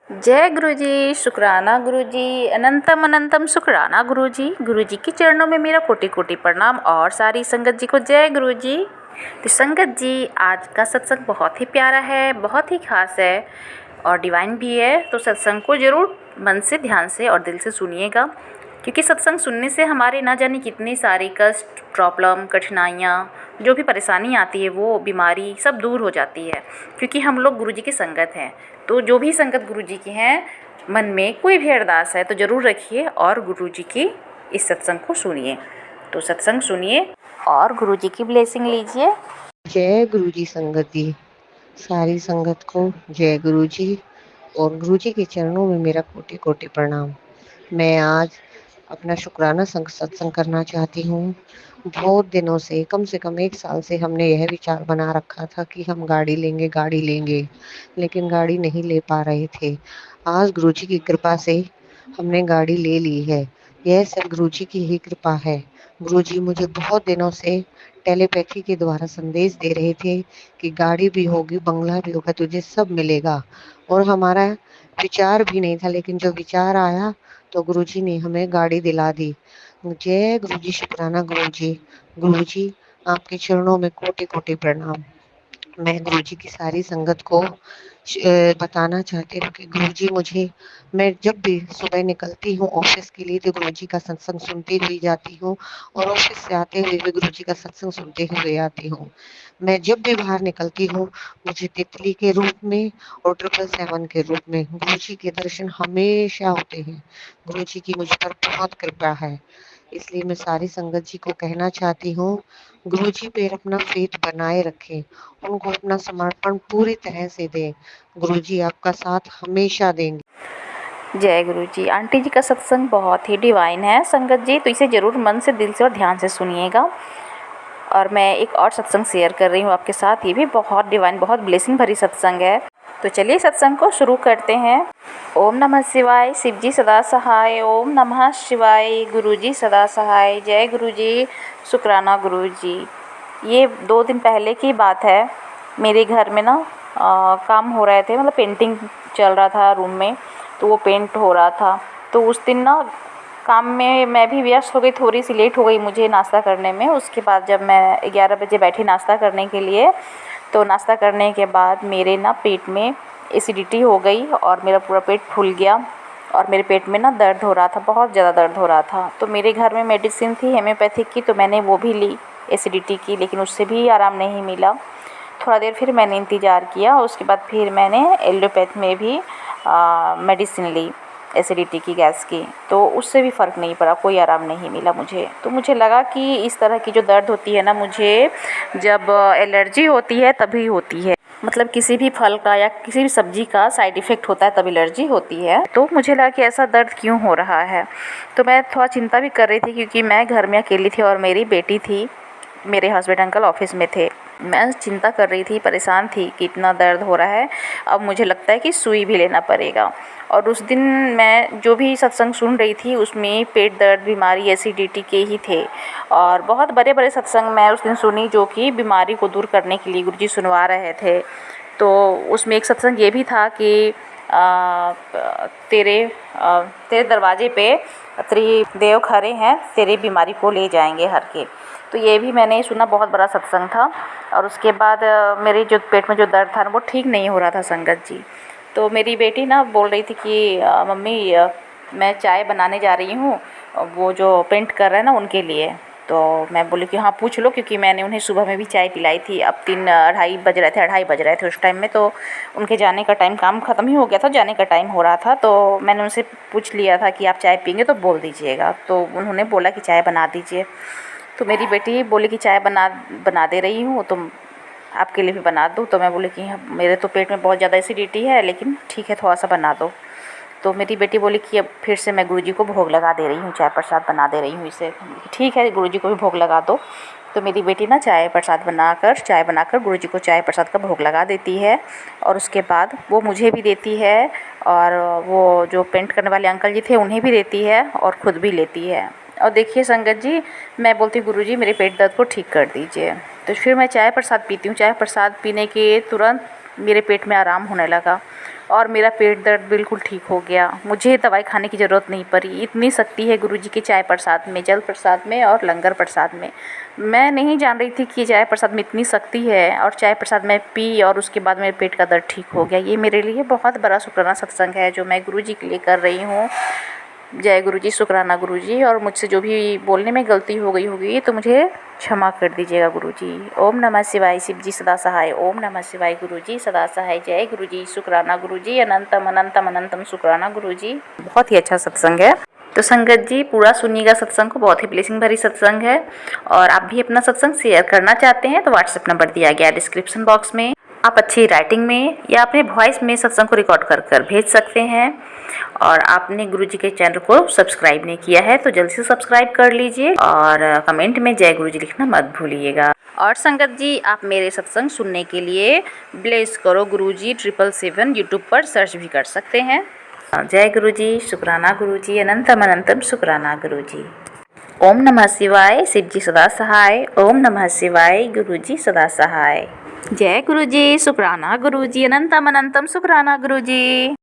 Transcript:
जय गुरुजी, शुक्राना गुरुजी, अनंतम अनंतम शुक्राना गुरुजी। गुरुजी के चरणों में मेरा कोटि कोटि प्रणाम और सारी संगत जी को जय गुरुजी। तो संगत जी, आज का सत्संग बहुत ही प्यारा है, बहुत ही खास है और डिवाइन भी है। तो सत्संग को ज़रूर मन से, ध्यान से और दिल से सुनिएगा, क्योंकि सत्संग सुनने से हमारे ना जाने कितनी सारी कष्ट, प्रॉब्लम, कठिनाइयाँ, जो भी परेशानी आती है, वो बीमारी सब दूर हो जाती है, क्योंकि हम लोग गुरुजी की संगत हैं। तो जो भी संगत गुरुजी की हैं, मन में कोई भी अरदास है तो ज़रूर रखिए और गुरुजी की इस सत्संग को सुनिए। तो सत्संग सुनिए और गुरुजी की ब्लेसिंग लीजिए। जय गुरु जी संगत जी, सारी संगत को जय गुरु जी और गुरु जी के चरणों में मेरा कोटि कोटि प्रणाम। मैं आज अपना शुक्राना सत्संग करना चाहती हूँ। बहुत दिनों से, कम से कम 1 साल से हमने यह विचार बना रखा था कि हम गाड़ी लेंगे, लेकिन गाड़ी नहीं ले पा रहे थे। आज गुरु जी की कृपा से हमने गाड़ी ले ली है। यह सब गुरु जी की ही कृपा है। गुरु जी मुझे बहुत दिनों से टेलीपैथी के द्वारा संदेश दे रहे थे कि गाड़ी भी होगी, बंगला भी होगा, तुझे सब मिलेगा। और हमारा विचार भी नहीं था, लेकिन जो विचार आया तो गुरुजी ने हमें गाड़ी दिला दी। जय गुरुजी, शुक्राना गुरुजी। गुरुजी, आपके चरणों में कोटि कोटि प्रणाम। मैं गुरुजी की सारी संगत को बताना चाहती हूँ कि गुरुजी मुझे, मैं जब भी सुबह निकलती हूँ ऑफिस के लिए तो गुरुजी का सत्संग सुनती हुई जाती हूँ और ऑफिस से आते हुए भी गुरुजी का सत्संग सुनते हुए आती हूँ। मैं जब भी बाहर निकलती हूँ, मुझे तितली के रूप में और 777 के रूप में गुरुजी के दर्शन हमेशा होते हैं। गुरुजी की मुझ पर बहुत कृपा है, इसलिए मैं सारी संगत जी को कहना चाहती हूँ, गुरुजी पे अपना फेथ बनाए रखें, उनको अपना समर्पण पूरी तरह से दें। गुरुजी आपका साथ हमेशा देंगे। जय गुरुजी। आंटी जी का सत्संग बहुत ही डिवाइन है संगत जी, तो इसे ज़रूर मन से, दिल से और ध्यान से सुनिएगा। और मैं एक और सत्संग शेयर कर रही हूँ आपके साथ, ये भी बहुत डिवाइन, बहुत ब्लेसिंग भरी सत्संग है। तो चलिए सत्संग को शुरू करते हैं। ओम नमः शिवाय, शिव जी सदा सहाय। ओम नमः शिवाय, गुरु जी सदा सहाय। जय गुरु जी, शुक्राना गुरु जी। ये 2 दिन पहले की बात है। मेरे घर में ना काम हो रहे थे, मतलब पेंटिंग चल रहा था रूम में, तो वो पेंट हो रहा था। तो उस दिन ना काम में मैं भी व्यस्त हो गई, थोड़ी सी लेट हो गई मुझे नाश्ता करने में। उसके बाद जब मैं 11 बजे बैठी नाश्ता करने के लिए, तो नाश्ता करने के बाद मेरे ना पेट में एसिडिटी हो गई और मेरा पूरा पेट फूल गया और मेरे पेट में ना दर्द हो रहा था, बहुत ज़्यादा दर्द हो रहा था। तो मेरे घर में मेडिसिन थी हेम्योपैथिक की, तो मैंने वो भी ली एसिडिटी की, लेकिन उससे भी आराम नहीं मिला। थोड़ा देर फिर मैंने इंतज़ार किया, उसके बाद फिर मैंने एलोपैथ में भी मेडिसिन ली एसिडिटी की, गैस की, तो उससे भी फ़र्क नहीं पड़ा, कोई आराम नहीं मिला मुझे। तो मुझे लगा कि इस तरह की जो दर्द होती है ना, मुझे जब एलर्जी होती है तभी होती है, मतलब किसी भी फल का या किसी भी सब्ज़ी का साइड इफ़ेक्ट होता है तब एलर्जी होती है। तो मुझे लगा कि ऐसा दर्द क्यों हो रहा है। तो मैं थोड़ा चिंता भी कर रही थी, क्योंकि मैं घर में अकेली थी और मेरी बेटी थी, मेरे हस्बैंड अंकल ऑफिस में थे। मैं चिंता कर रही थी, परेशान थी कि इतना दर्द हो रहा है, अब मुझे लगता है कि सुई भी लेना पड़ेगा। और उस दिन मैं जो भी सत्संग सुन रही थी, उसमें पेट दर्द, बीमारी, एसिडिटी के ही थे और बहुत बड़े बड़े सत्संग मैं उस दिन सुनी, जो कि बीमारी को दूर करने के लिए गुरुजी सुनवा रहे थे। तो उसमें एक सत्संग ये भी था कि तेरे तेरे दरवाजे पे त्रिदेव खड़े हैं, तेरे बीमारी को ले जाएंगे हर के। तो ये भी मैंने सुना, बहुत बड़ा सत्संग था। और उसके बाद मेरी जो पेट में जो दर्द था ना, वो ठीक नहीं हो रहा था संगत जी। तो मेरी बेटी ना बोल रही थी कि मम्मी मैं चाय बनाने जा रही हूँ, वो जो पेंट कर रहे हैं ना उनके लिए। तो मैं बोली कि हाँ पूछ लो, क्योंकि मैंने उन्हें सुबह में भी चाय पिलाई थी। अब 3 बज रहे थे, 2:30 बज रहे थे उस टाइम में, तो उनके जाने का टाइम, काम ख़त्म ही हो गया था, जाने का टाइम हो रहा था। तो मैंने उनसे पूछ लिया था कि आप चाय पियेंगे तो बोल दीजिएगा। तो उन्होंने बोला कि चाय बना दीजिए। तो मेरी बेटी बोली कि चाय बना दे रही हूँ, तो आपके लिए भी बना दूँ। तो मैं बोली कि मेरे तो पेट में बहुत ज़्यादा एसिडिटी है, लेकिन ठीक है थोड़ा सा बना दो। तो मेरी बेटी बोली कि अब फिर से मैं गुरुजी को भोग लगा दे रही हूँ, चाय प्रसाद बना दे रही हूँ इसे। ठीक है, गुरुजी को भी भोग लगा दो। तो मेरी बेटी ना चाय बनाकर गुरुजी को चाय प्रसाद का भोग लगा देती है और उसके बाद वो मुझे भी देती है और वो जो पेंट करने वाले अंकल जी थे उन्हें भी देती है और ख़ुद भी लेती है। और देखिए संगत जी, मैं बोलती हूँ गुरुजी मेरे पेट दर्द को ठीक कर दीजिए। तो फिर मैं चाय प्रसाद पीती हूँ। चाय प्रसाद पीने के तुरंत मेरे पेट में आराम होने लगा और मेरा पेट दर्द बिल्कुल ठीक हो गया। मुझे दवाई खाने की ज़रूरत नहीं पड़ी। इतनी शक्ति है गुरुजी के चाय प्रसाद में, जल प्रसाद में और लंगर प्रसाद में। मैं नहीं जान रही थी कि चाय प्रसाद में इतनी शक्ति है, और चाय प्रसाद में पी और उसके बाद मेरे पेट का दर्द ठीक हो गया। ये मेरे लिए बहुत बड़ा शुक्राना सत्संग है जो मैं गुरुजी के लिए कर रही हूँ। जय गुरुजी, शुक्राना गुरुजी। और मुझसे जो भी बोलने में गलती हो गई होगी तो मुझे क्षमा कर दीजिएगा गुरुजी। ओम नमः शिवाय, शिव जी सदा सहाय। ओम नमः शिवाय, गुरुजी सदा सहाय। जय गुरुजी, शुक्राना गुरुजी। अनंतम अनंतम अनंतम शुक्राना गुरुजी। बहुत ही अच्छा सत्संग है। तो संगत जी पूरा सुनिएगा सत्संग को, बहुत ही ब्लेसिंग भरी सत्संग है। और आप भी अपना सत्संग शेयर करना चाहते हैं तो व्हाट्सएप नंबर दिया गया है डिस्क्रिप्शन बॉक्स में। आप अच्छी राइटिंग में या अपने वॉइस में सत्संग को रिकॉर्ड कर कर भेज सकते हैं। और आपने गुरुजी के चैनल को सब्सक्राइब नहीं किया है तो जल्दी से सब्सक्राइब कर लीजिए, और कमेंट में जय गुरुजी लिखना मत भूलिएगा। और संगत जी आप मेरे सत्संग सुनने के लिए ब्लेस करो गुरुजी 777 यूट्यूब पर सर्च भी कर सकते हैं। जय गुरुजी, शुक्राना गुरुजी। अनंतम अनंतम शुक्राना गुरुजी। ओम नमः शिवाय, शिव जी सदा सहाय। ओम नमः शिवाय, गुरुजी सदा सहाय। जय गुरुजी, शुक्राना गुरुजी। अनंतम अनंतम शुक्राना गुरुजी।